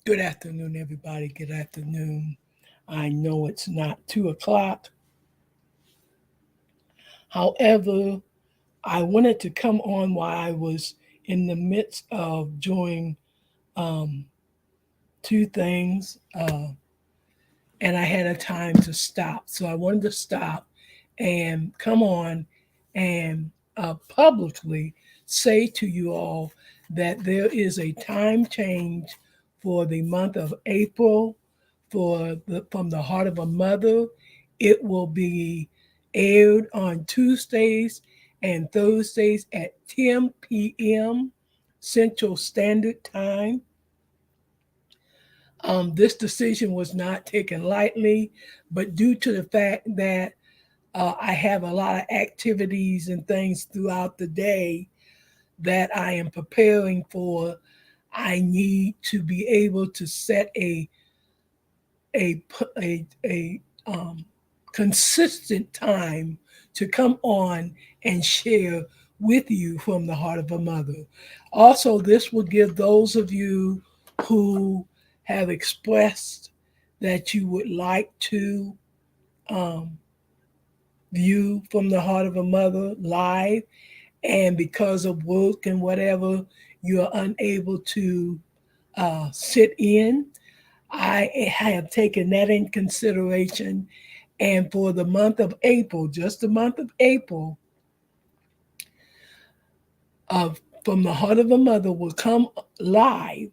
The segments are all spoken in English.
Good afternoon, everybody. Good afternoon. I know it's not 2 o'clock. However, I wanted to come on while I was in the midst of doing um, two things, and I had a time to stop. So I wanted to stop and come on and publicly say to you all that there is a time change for the month of April from the heart of a mother. It will be aired on Tuesdays and Thursdays at 10 p.m. Central Standard Time. This decision was not taken lightly, but due to the fact that I have a lot of activities and things throughout the day that I am preparing for, I need to be able to set a a consistent time to come on and share with you from the heart of a mother. Also, this will give those of you who have expressed that you would like to um, view from the heart of a mother live, and because of work and whatever, you are unable to sit in. I have taken that in consideration. And for the month of April, just the month of April, of From the Heart of a Mother will come live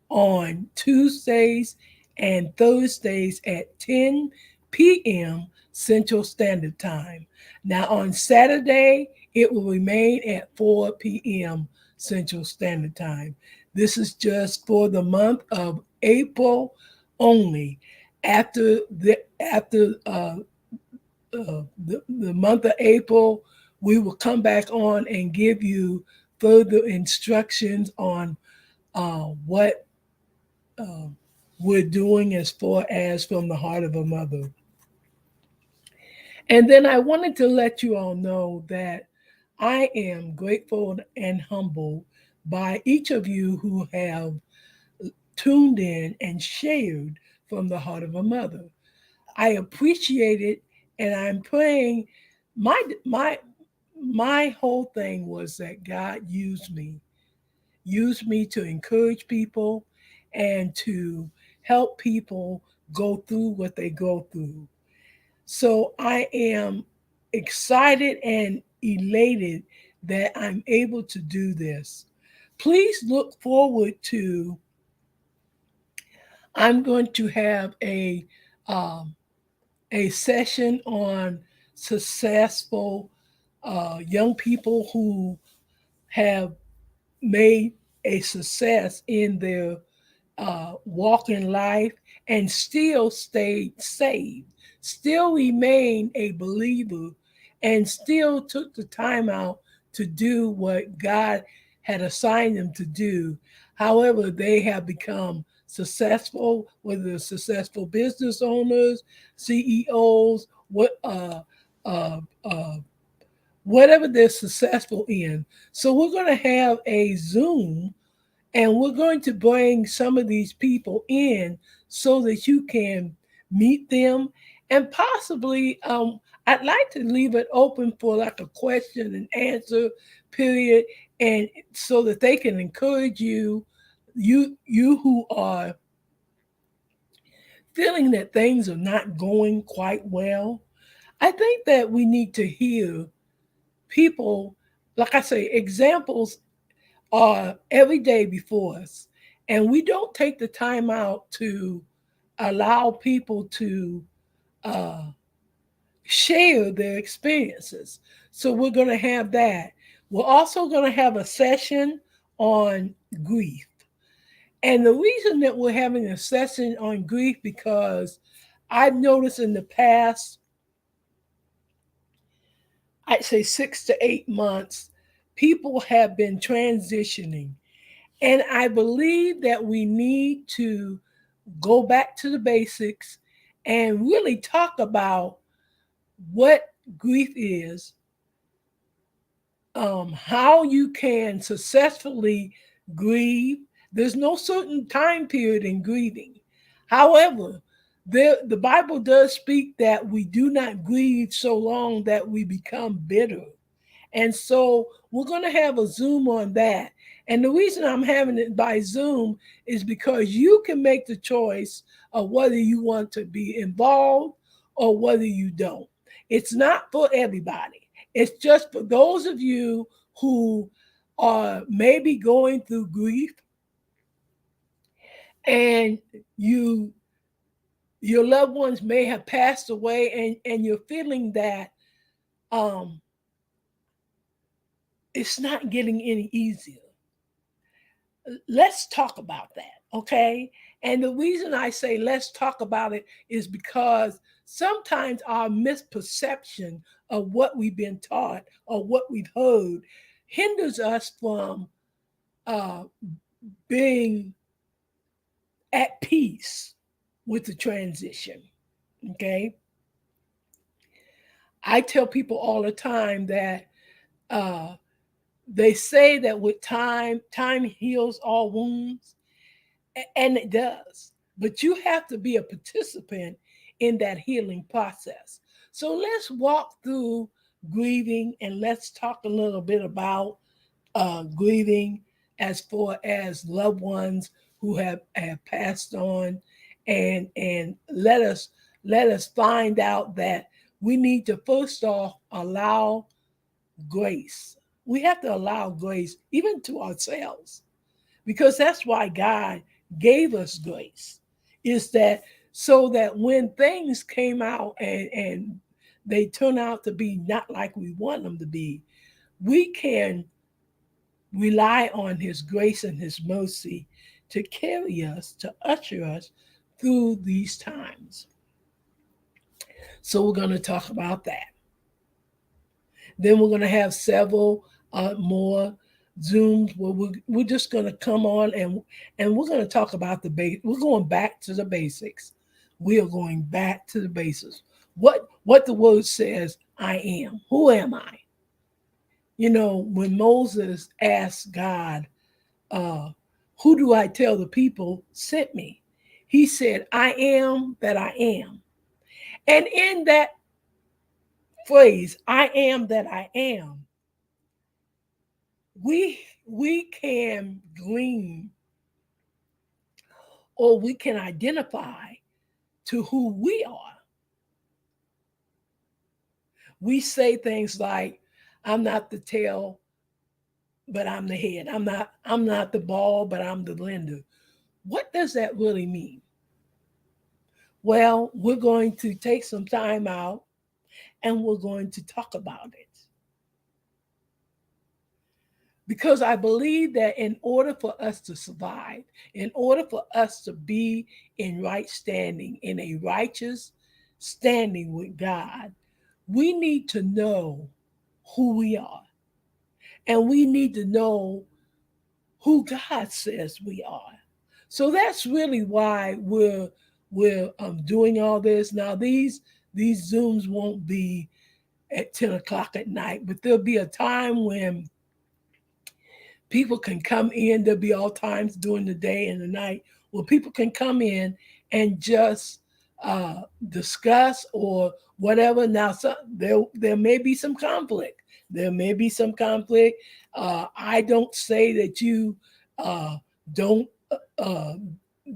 on Tuesdays and Thursdays at 10 p.m. Central Standard Time. Now, on Saturday, it will remain at 4 p.m. Central Standard Time. This is just for the month of April only. After the month of April, we will come back on and give you further instructions on what uh, we're doing as far as from the heart of a mother. And then I wanted to let you all know that I am grateful and humbled by each of you who have tuned in and shared from the heart of a mother. I appreciate it, and I'm praying. My my whole thing was that God used me to encourage people and to help people go through what they go through. So I am excited and elated that I'm able to do this. Please look forward to, I'm going to have um, a session on successful young people who have made a success in their walk in life and still stayed saved, still remain a believer, and still took the time out to do what God had assigned them to do. However, they have become successful, whether they're successful business owners, CEOs, uh, uh, whatever they're successful in. So we're going to have a Zoom, and we're going to bring some of these people in so that you can meet them, and possibly I'd like to leave it open for like a question and answer period, and so that they can encourage you who are feeling that things are not going quite well. I think that we need to hear people, like I say, examples are every day before us, and we don't take the time out to allow people to uh, share their experiences. So we're going to have that. We're also going to have a session on grief. And the reason that we're having a session on grief, because I've noticed in the past, I'd say 6 to 8 months, people have been transitioning. And I believe that we need to go back to the basics and really talk about what grief is, how you can successfully grieve, There's no certain time period in grieving. However, the Bible does speak that we do not grieve so long that we become bitter. And so we're going to have a Zoom on that. And the reason I'm having it by Zoom is because you can make the choice of whether you want to be involved or whether you don't. It's not for everybody. It's just for those of you who are maybe going through grief and you your loved ones may have passed away, and you're feeling that um it's not getting any easier. Let's talk about that, okay? And the reason I say let's talk about it is because sometimes our misperception of what we've been taught or what we've heard hinders us from uh, being at peace with the transition, okay? I tell people all the time that uh, they say that with time heals all wounds, and it does. But you have to be a participant in that healing process. So let's walk through grieving and let's talk a little bit about grieving as far as loved ones who have passed on, and let us find out that we need to first off allow grace. We have to allow grace even to ourselves, because that's why God gave us grace, is that so that when things came out and they turn out to be not like we want them to be, we can rely on his grace and his mercy to carry us, to usher us through these times. So we're going to talk about that. Then we're going to have several more Zooms where we're just going to come on, and we're going to talk about the base. We're going back to the basics. We are going back to the basics. What the word says, I am. Who am I? You know, when Moses asked God, uh, who do I tell the people sent me? He said, I am that I am. And in that phrase, I am that I am, we can glean, or we can identify to who we are. We say things like, I'm not the tail, but I'm the head. I'm not the ball, but I'm the lender. What does that really mean? Well, we're going to take some time out and we're going to talk about it. Because I believe that in order for us to survive, in order for us to be in right standing, in a righteous standing with God, we need to know who we are. And we need to know who God says we are. So that's really why we're doing all this. Now these Zooms won't be at 10 o'clock at night, but there'll be a time when people can come in. There'll be all times during the day and the night where people can come in and just discuss or whatever. Now, there may be some conflict. There may be some conflict. I don't say that you don't uh,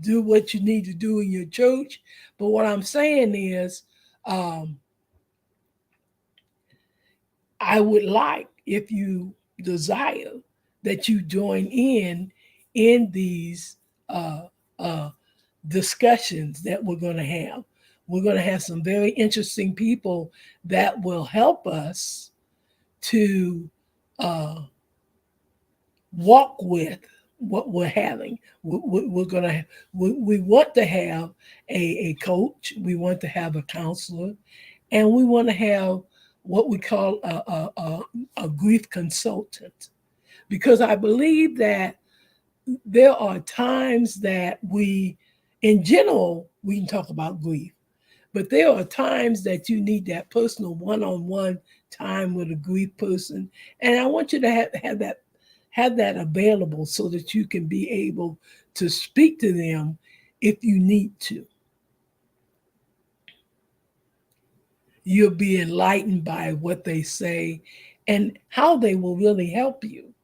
do what you need to do in your church, but what I'm saying is, um, I would like, if you desire, that you join in these uh, uh, discussions that we're going to have. We're going to have some very interesting people that will help us to uh, walk with what we're having. We're going to we want to have a coach. We want to have a counselor, and we want to have what we call a grief consultant, because I believe that there are times that in general, we can talk about grief, but there are times that you need that personal one-on-one time with a grief person, and I want you to have that available so that you can be able to speak to them if you need to. You'll be enlightened by what they say and how they will really help you.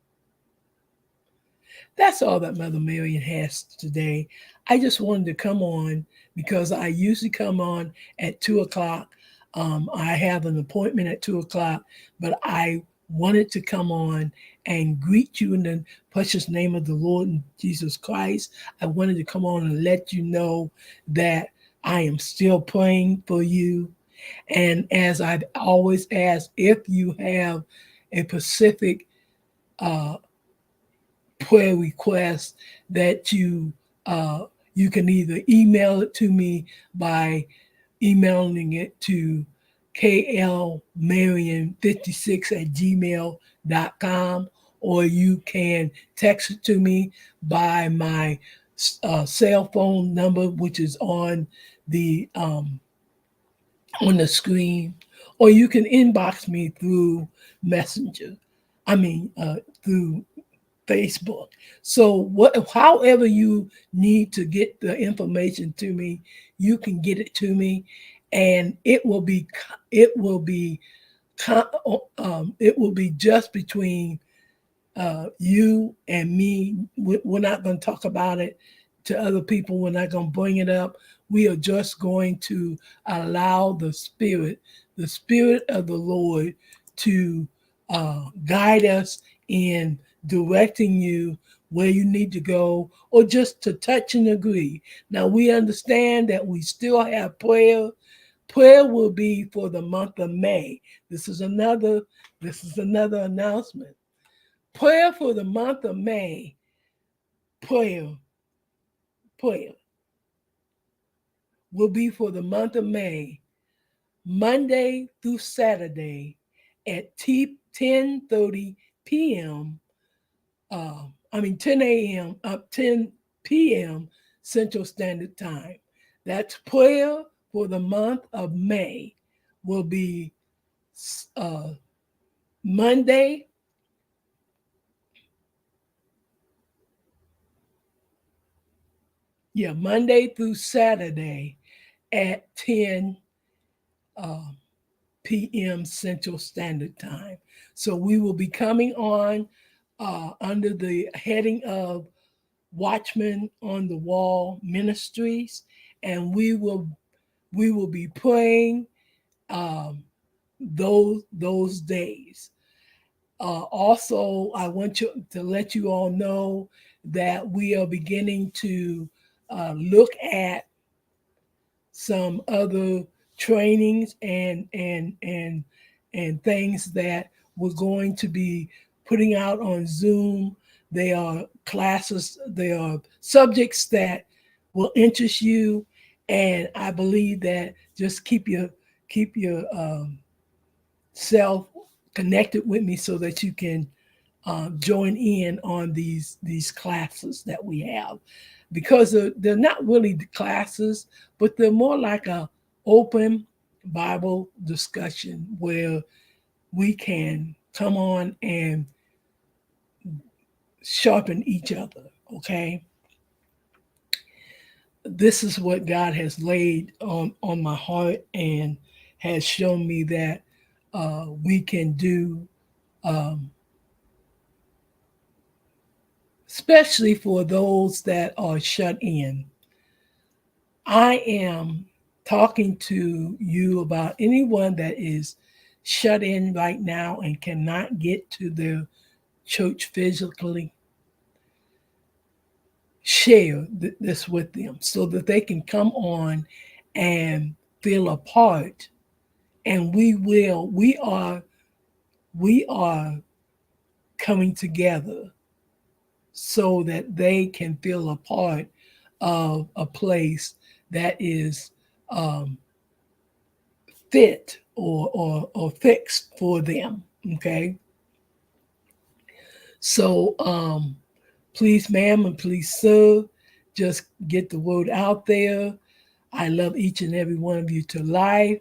That's all that Mother Marion has today. I just wanted to come on because I usually come on at 2 o'clock. I have an appointment at 2 o'clock, but I wanted to come on and greet you in the precious name of the Lord and Jesus Christ. I wanted to come on and let you know that I am still praying for you. And as I've always asked, if you have a specific uh, prayer request, that you can either email it to me by emailing it to klmarion56@gmail.com, or you can text it to me by my cell phone number, which is on the screen, or you can inbox me through Messenger. I mean, through Facebook. So however you need to get the information to me, you can get it to me, and it will be just between you and me. We're not going to talk about it to other people. We're not going to bring it up. We are just going to allow the Spirit of the Lord, to guide us in directing you where you need to go, or just to touch and agree. Now, we understand that we still have prayer. Prayer will be for the month of May. This is another announcement. Prayer for the month of May. Prayer, prayer will be for the month of May, Monday through Saturday at 10:30 p.m. 10 a.m. up 10 p.m. Central Standard Time. That's prayer for the month of May. Will be uh, Monday, Monday through Saturday at 10 uh, p.m. Central Standard Time. So we will be coming on under the heading of Watchmen on the Wall Ministries, and we will be praying um, those days. Also, I want to let you all know that we are beginning to look at some other trainings and things that we're going to be putting out on Zoom. They are classes, they are subjects that will interest you, and I believe that just keep your self connected with me so that you can join in on these classes that we have, because they're not really classes, but they're more like a open Bible discussion where we can come on and sharpen each other. Okay, this is what God has laid on my heart and has shown me that we can do, um, especially for those that are shut in. I am talking to you about anyone that is shut in right now and cannot get to their church physically. Share this with them so that they can come on and feel a part. And we are coming together so that they can feel a part of a place that is um, fit or fixed for them. Okay. So please, ma'am, and please, sir, just get the word out there. I love each and every one of you to life.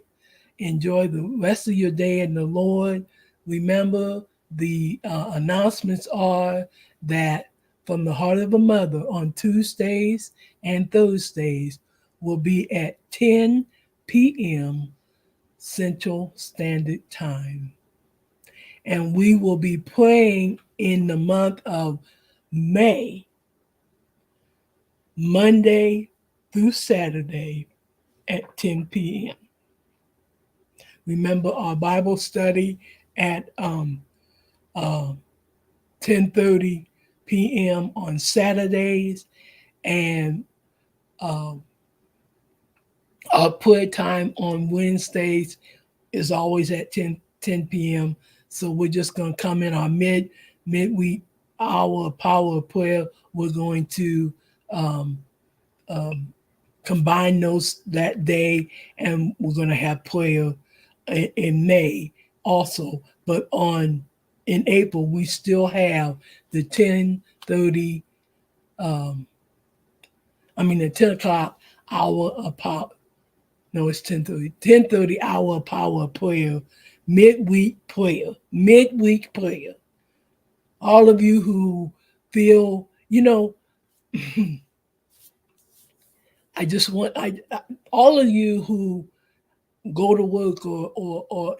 Enjoy the rest of your day in the Lord. Remember, The announcements are that From the Heart of a Mother on Tuesdays and Thursdays will be at 10 p.m. Central Standard Time. And we will be praying in the month of May, Monday through Saturday at 10 p.m. Remember our Bible study at uh, 10:30 p.m. on Saturdays, and uh, our prayer time on Wednesdays is always at 10 p.m. So we're just going to come in our midweek hour of power of prayer. We're going to um, um, combine those that day, and we're going to have prayer in May also. But on in April, we still have the 10:30. Um, the 10 o'clock hour of power. No, it's 10:30. 10:30 hour of power of prayer, midweek prayer, midweek prayer. All of you who feel, I just want all of you who go to work or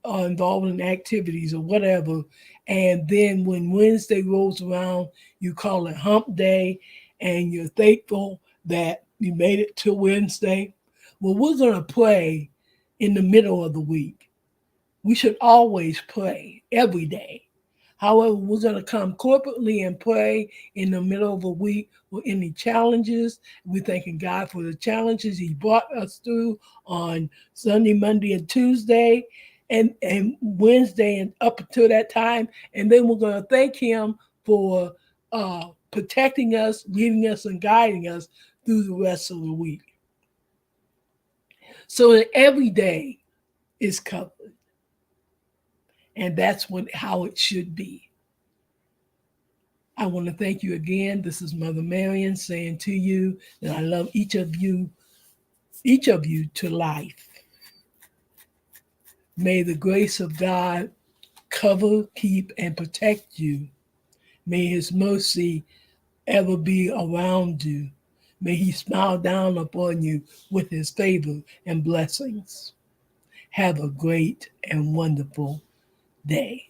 are involved in activities or whatever, and then when Wednesday rolls around, you call it Hump Day, and you're thankful that you made it to Wednesday. Well, we're gonna pray in the middle of the week. We should always pray every day. However, we're going to come corporately and pray in the middle of a week with any challenges. We're thanking God for the challenges He brought us through on Sunday, Monday, and Tuesday, and Wednesday, and up until that time. And then we're going to thank Him for protecting us, leading us, and guiding us through the rest of the week. So that every day is covered. And that's how it should be. I want to thank you again. This is Mother Marion saying to you that I love each of you to life. May the grace of God cover, keep, and protect you. May His mercy ever be around you. May He smile down upon you with His favor and blessings. Have a great and wonderful day.